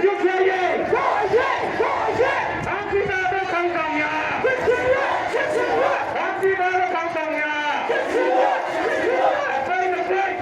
ပြုတ်ခဲ့ရဲ့တော့ရဲ့အကြည့်ပါတော့ခေါင်းဆောင်များချစ်ချစ်အကြည့်ပါတော့ခေါင်းဆောင်များချစ်ချစ်အပိတ်တပိတ်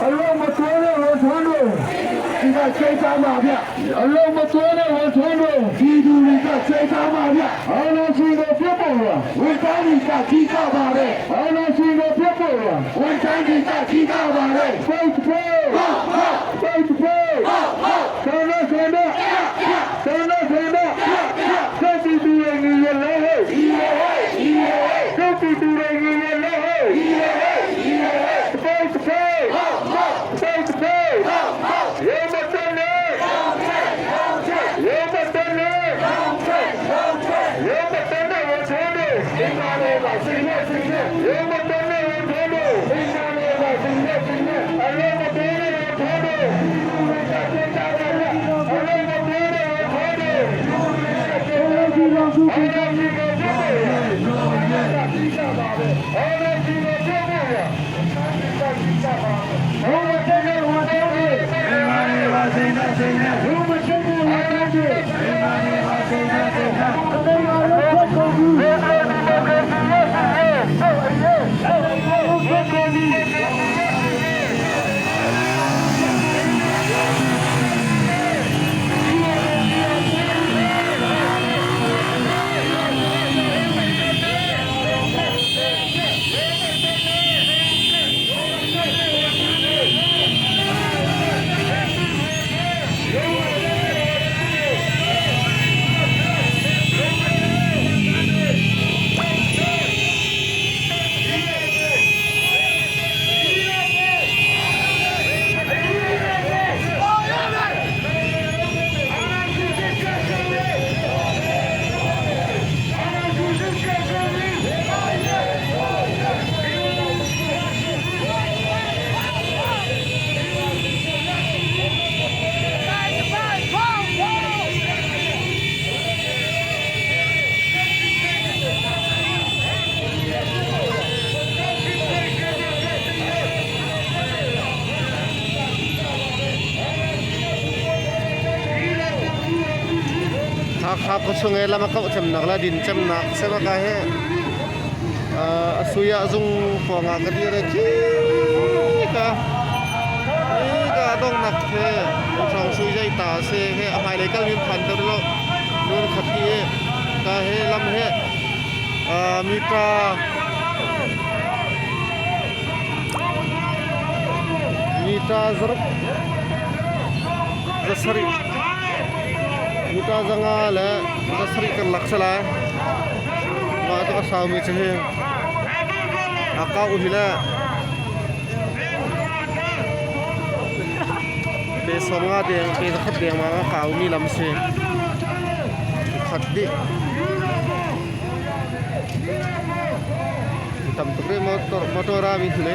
အလုံးမသွဲတဲ့ဝန်ထမ်းတို့ဒီကချိန်သားပါဗျအလုံးမသွဲတဲ့ဝန်ထမ်းတို့ဒီသူတွေကချိန်သားပါဗျအားလုံးရှိကိုပြတ်ပေါ်လာဝန်ထမ်းတွေကကြီးကားပါလေအားလုံးရှိကိုပြတ်ပေါ်လာဝန်ထမ်းတွေကကြီးကားပါလေဖိတ်ဖို့ဖိတ်ဖို့ဆောင်းလို့ဆောင်းလို့ဆောင်းလို့ဆောင်းလို့ဆက်ပြီးသူရဲ့ငြိရလဲဟဲ့ဆက်ပြီးသူရဲ့ငြိရလဲဟဲ့ဖိတ်ဖို့Hey! khap ko sungai lama kau cem nak la din cem nak sama ka he suya zung ponga ka dire ki ka dong nak he chong sui jai ta se he amai le kal min phan ter lo nun khati ka he lam he mitra zaruk zasari mitra zanga le zasari kan laksala ma to ka saumi che aka uhila be somga de be khat de ma ka umi lam se khat di tam to motor ra mi thule